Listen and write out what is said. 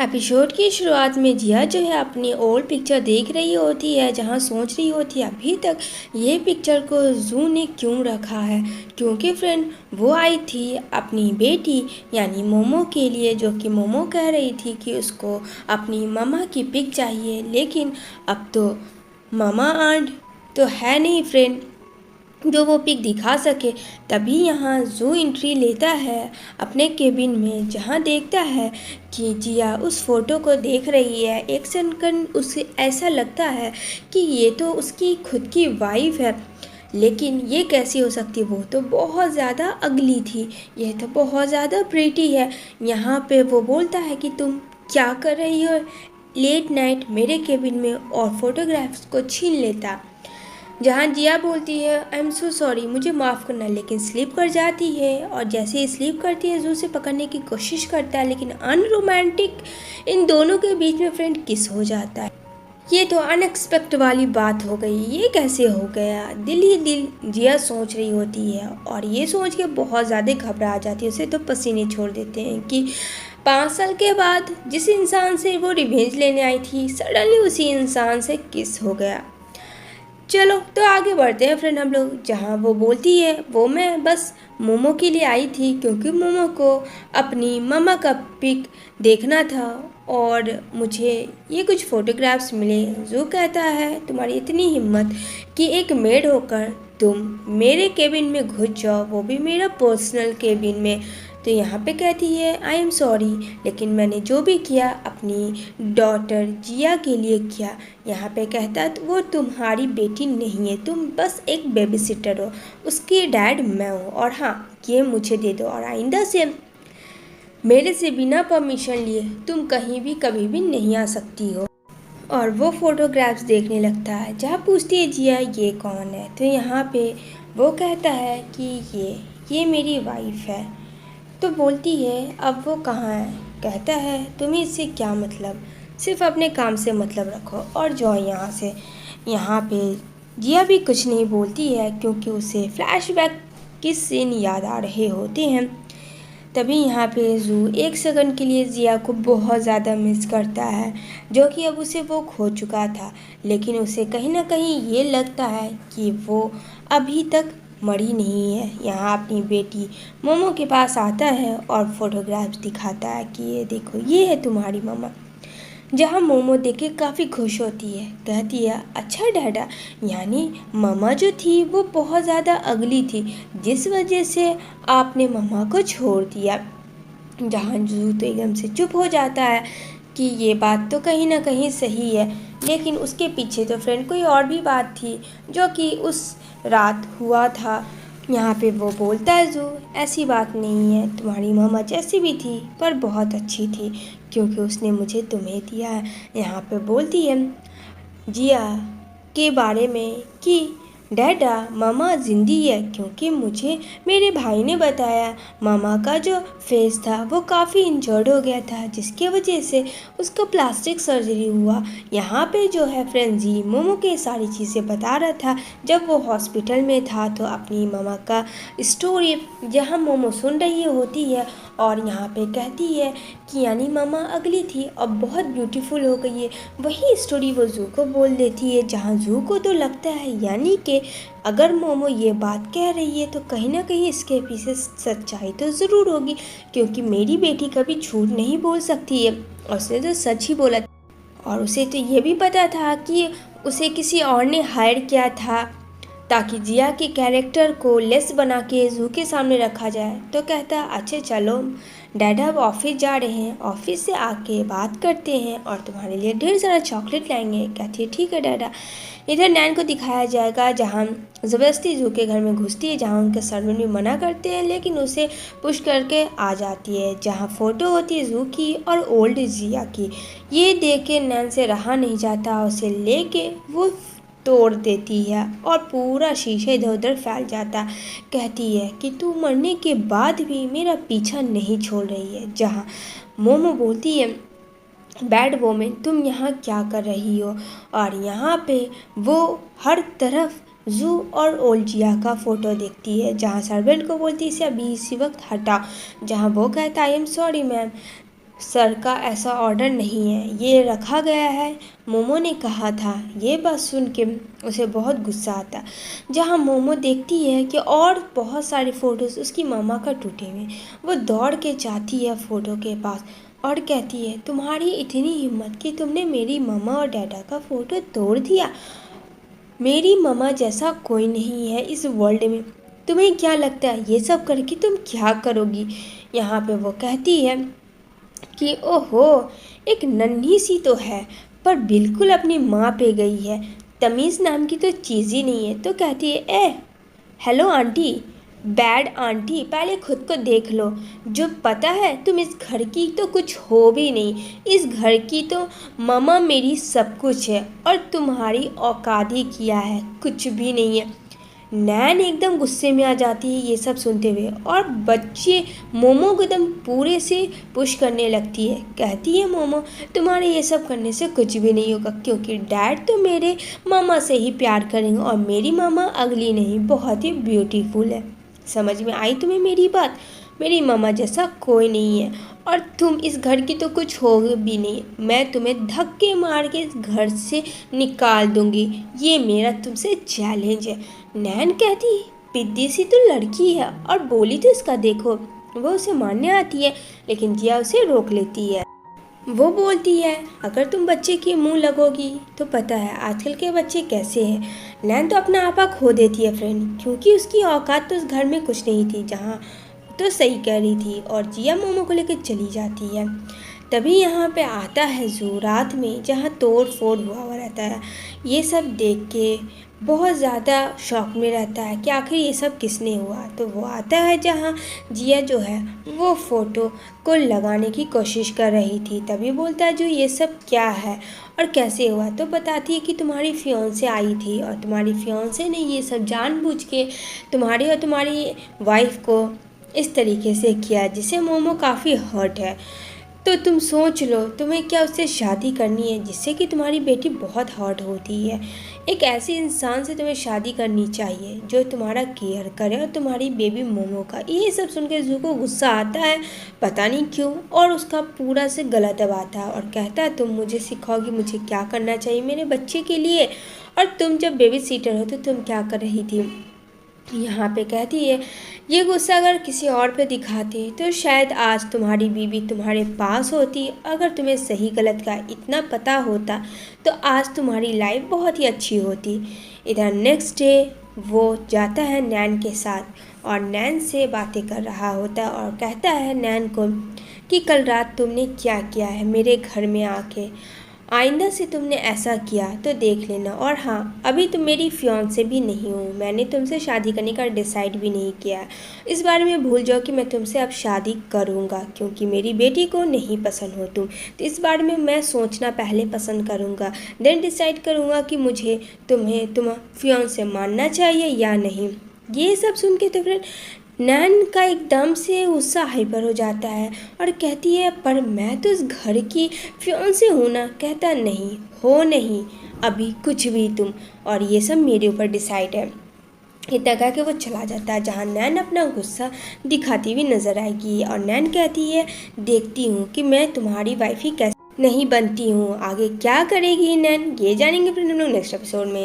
Episode की शुरुआत में जिया जो है अपनी ओल्ड पिक्चर देख रही होती है, जहां सोच रही होती है अभी तक ये पिक्चर को जू ने क्यों रखा है। क्योंकि फ्रेंड वो आई थी अपनी बेटी यानी मोमो के लिए, जो कि मोमो कह रही थी कि उसको अपनी मम्मा की पिक चाहिए, लेकिन अब तो मामा आंट तो है नहीं फ्रेंड जो वो पिक दिखा सके। तभी यहाँ जू एंट्री लेता है अपने केबिन में, जहाँ देखता है कि जिया उस फोटो को देख रही है। एक सेकंड उसे ऐसा लगता है कि ये तो उसकी खुद की वाइफ है, लेकिन ये कैसी हो सकती, वो तो बहुत ज़्यादा अगली थी, यह तो बहुत ज़्यादा प्रीटी है। यहाँ पे वो बोलता है कि तुम क्या कर रही हो लेट नाइट मेरे केबिन में, और फोटोग्राफ्स को छीन लेता। जहाँ जिया बोलती है आई एम सो सॉरी, मुझे माफ़ करना, लेकिन स्लीप कर जाती है। और जैसे ही स्लीप करती है जू से पकड़ने की कोशिश करता है, लेकिन अनरोमांटिक इन दोनों के बीच में फ्रेंड किस हो जाता है। ये तो अनएक्सपेक्ट वाली बात हो गई, ये कैसे हो गया। दिल ही दिल जिया सोच रही होती है, और ये सोच के बहुत ज़्यादा घबरा जाती है। उसे तो पसीने छोड़ देते हैं कि 5 साल के बाद जिस इंसान से वो रिवेंज लेने आई थी, सडनली उसी इंसान से किस हो गया। चलो तो आगे बढ़ते हैं फ्रेंड हम लोग, जहाँ वो बोलती है वो मैं बस मोमो के लिए आई थी, क्योंकि मोमो को अपनी मम्मा का पिक देखना था और मुझे ये कुछ फ़ोटोग्राफ्स मिले। जो कहता है तुम्हारी इतनी हिम्मत कि एक मेड होकर तुम मेरे केबिन में घुस जाओ, वो भी मेरा पर्सनल केबिन में। तो यहाँ पे कहती है आई एम सॉरी, लेकिन मैंने जो भी किया अपनी डॉटर जिया के लिए किया। यहाँ पे कहता है वो तुम्हारी बेटी नहीं है, तुम बस एक बेबी सिटर हो, उसकी डैड मैं हूँ। और हाँ, ये मुझे दे दो, और आइंदा से मेरे से बिना परमिशन लिए तुम कहीं भी कभी भी नहीं आ सकती हो। और वो फ़ोटोग्राफ्स देखने लगता है, जहाँ पूछती है जिया ये कौन है। तो यहाँ पे वो कहता है कि ये मेरी वाइफ है। तो बोलती है अब वो कहाँ है। कहता है तुम्हें इससे क्या मतलब, सिर्फ अपने काम से मतलब रखो और जाओ यहाँ से। यहाँ पे जिया भी कुछ नहीं बोलती है, क्योंकि उसे फ्लैशबैक के सीन याद आ रहे होते हैं। तभी यहाँ पे जू एक सेकंड के लिए जिया को बहुत ज़्यादा मिस करता है, जो कि अब उसे वो खो चुका था। लेकिन उसे कहीं ना कहीं ये लगता है कि वो अभी तक मरी नहीं है। यहाँ अपनी बेटी मोमो के पास आता है और फोटोग्राफ्स दिखाता है कि ये देखो ये है तुम्हारी मम्मा। जहाँ मोमो देख के काफ़ी खुश होती है, कहती है अच्छा डैडा, यानी मम्मा जो थी वो बहुत ज़्यादा अगली थी, जिस वजह से आपने मम्मा को छोड़ दिया। जहाँ जू तो एकदम से चुप हो जाता है कि ये बात तो कहीं ना कहीं सही है, लेकिन उसके पीछे तो फ्रेंड कोई और भी बात थी जो कि उस रात हुआ था। यहाँ पे वो बोलता है जू ऐसी बात नहीं है, तुम्हारी मम्मा जैसी भी थी पर बहुत अच्छी थी, क्योंकि उसने मुझे तुम्हें दिया है। यहाँ पे बोलती है जिया के बारे में कि डैडा मामा जिंदी है, क्योंकि मुझे मेरे भाई ने बताया मामा का जो फेस था वो काफ़ी इंजर्ड हो गया था, जिसके वजह से उसका प्लास्टिक सर्जरी हुआ। यहाँ पे जो है फ्रेंड जी मोमो के सारी चीज़ें बता रहा था जब वो हॉस्पिटल में था, तो अपनी मामा का स्टोरी जहाँ मोमो सुन रही होती है, और यहाँ पे कहती है कि यानी मामा अगली थी अब बहुत ब्यूटीफुल हो गई है। वही स्टोरी वो जू को बोल देती है, जहाँ जू को तो लगता है यानी कि अगर मोमो ये बात कह रही है तो कहीं ना कहीं इसके पीछे सच्चाई तो ज़रूर होगी, क्योंकि मेरी बेटी कभी झूठ नहीं बोल सकती है, और उसने तो सच ही बोला। और उसे तो ये भी पता था कि उसे किसी और ने हायर किया था ताकि जिया के कैरेक्टर को लेस बना के जू के सामने रखा जाए। तो कहता अच्छा चलो डैडा अब ऑफिस जा रहे हैं, ऑफिस से आके बात करते हैं और तुम्हारे लिए ढेर सारा चॉकलेट लाएंगे। कहती है ठीक है डैडा। इधर नैन को दिखाया जाएगा जहाँ ज़बरदस्ती जू के घर में घुसती है, जहाँ उनके सर्वेंट भी मना करते हैं, लेकिन उसे पुश करके आ जाती है, जहाँ फ़ोटो होती है जू की और ओल्ड जिया की। ये देख के नैन से रहा नहीं जाता, उसे लेके वो तोड़ देती है और पूरा शीशा इधर उधर फैल जाता। कहती है कि तू मरने के बाद भी मेरा पीछा नहीं छोड़ रही है। जहाँ मोमो बोलती है बैड वोमेन तुम यहाँ क्या कर रही हो, और यहाँ पे वो हर तरफ जू और ओल्जिया का फ़ोटो देखती है, जहाँ सर्वेंट को बोलती है इसे अभी इसी वक्त हटा। जहाँ वो कहता I am sorry ma'am, sir का ऐसा ऑर्डर नहीं है, ये रखा गया है, मोमो ने कहा था। ये बात सुन के उसे बहुत गुस्सा आता। जहाँ मोमो देखती है कि और बहुत सारे फ़ोटोज़ उसकी मामा का टूटे हुए, वो दौड़ के जाती है फ़ोटो के पास और कहती है, तुम्हारी इतनी हिम्मत कि तुमने मेरी मामा और डैडा का फ़ोटो तोड़ दिया। मेरी मामा जैसा कोई नहीं है इस वर्ल्ड में। तुम्हें क्या लगता है ये सब करके तुम क्या करोगी? यहाँ पे वो कहती है कि ओहो, एक नन्ही सी तो है पर बिल्कुल अपनी माँ पे गई है। तमीज़ नाम की तो चीज़ ही नहीं है। तो कहती है, हेलो आंटी, बैड आंटी, पहले खुद को देख लो। जो पता है तुम इस घर की तो कुछ हो भी नहीं। इस घर की तो मामा मेरी सब कुछ है और तुम्हारी औकात ही क्या है, कुछ भी नहीं है। नैन एकदम गुस्से में आ जाती है ये सब सुनते हुए और बच्चे मोमो को एकदम पूरे से पुश करने लगती है। कहती है, मोमो तुम्हारे ये सब करने से कुछ भी नहीं होगा, क्योंकि डैड तो मेरे मामा से ही प्यार करेंगे और मेरी मामा अगली नहीं, बहुत ही ब्यूटीफुल है। समझ में आई तुम्हें मेरी बात? मेरी मामा जैसा कोई नहीं है और तुम इस घर की तो कुछ हो भी नहीं। मैं तुम्हें धक्के मार के इस घर से निकाल दूंगी, ये मेरा तुमसे चैलेंज है। नैन कहती, पिद्दी सी तो लड़की है और बोली तो इसका देखो। वो उसे मारने आती है लेकिन जिया उसे रोक लेती है। वो बोलती है, अगर तुम बच्चे के मुंह लगोगी तो पता है आजकल के बच्चे कैसे हैं। नैन तो अपना आपा खो देती है फ्रेंड, क्योंकि उसकी औकात तो उस घर में कुछ नहीं थी। जहाँ तो सही कह रही थी और जिया मोमो को लेकर चली जाती है। तभी यहाँ पे आता है जू रात में, जहाँ तोड़ फोड़ हुआ रहता है। ये सब देख के बहुत ज़्यादा शॉक में रहता है कि आखिर ये सब किसने हुआ। तो वो आता है जहाँ जिया जो है वो फ़ोटो को लगाने की कोशिश कर रही थी। तभी बोलता है, जो ये सब क्या है और कैसे हुआ? तो बताती है कि तुम्हारी फियांसे आई थी और तुम्हारी फियांसे ने ये सब जानबूझ के तुम्हारी और तुम्हारी वाइफ को इस तरीके से किया जिससे मोमो काफ़ी हर्ट है। तो तुम सोच लो, तुम्हें क्या उससे शादी करनी है जिससे कि तुम्हारी बेटी बहुत हर्ट होती है। एक ऐसे इंसान से तुम्हें शादी करनी चाहिए जो तुम्हारा केयर करे और तुम्हारी बेबी मोमो का। ये सब सुन के जू को गुस्सा आता है, पता नहीं क्यों, और उसका पूरा से गला दबाता है और कहता है, तुम मुझे सिखाओगी मुझे क्या करना चाहिए मेरे बच्चे के लिए? और तुम जब बेबी सीटर हो तो तुम क्या कर रही थी? यहाँ पे कहती है, ये गुस्सा अगर किसी और पे दिखाती तो शायद आज तुम्हारी बीवी तुम्हारे पास होती। अगर तुम्हें सही गलत का इतना पता होता तो आज तुम्हारी लाइफ बहुत ही अच्छी होती। इधर नेक्स्ट डे वो जाता है नैन के साथ और नैन से बातें कर रहा होता है और कहता है नैन को कि कल रात तुमने क्या किया है मेरे घर में आके। आइंदा से तुमने ऐसा किया तो देख लेना। और हाँ, अभी तुम मेरी फियांसे भी नहीं हो, मैंने तुमसे शादी करने का डिसाइड भी नहीं किया। इस बारे में भूल जाओ कि मैं तुमसे अब शादी करूँगा, क्योंकि मेरी बेटी को नहीं पसंद हो तुम। तो इस बारे में मैं सोचना पहले पसंद करूँगा, देन डिसाइड करूँगा कि मुझे तुम फियांसे मानना चाहिए या नहीं। ये सब सुन के तो फिर नैन का एकदम से गुस्सा हाइपर हो जाता है और कहती है, पर मैं तो इस घर की फियांसे हूँ ना। कहता, नहीं हो नहीं, अभी कुछ भी तुम, और ये सब मेरे ऊपर डिसाइड है। इतना कह के वो चला जाता है, जहाँ नैन अपना गुस्सा दिखाती हुई नजर आएगी। और नैन कहती है, देखती हूँ कि मैं तुम्हारी वाइफ ही कैसे नहीं बनती हूँ। आगे क्या करेगी नैन, ये जानेंगे फिर हम लोग नेक्स्ट एपिसोड में।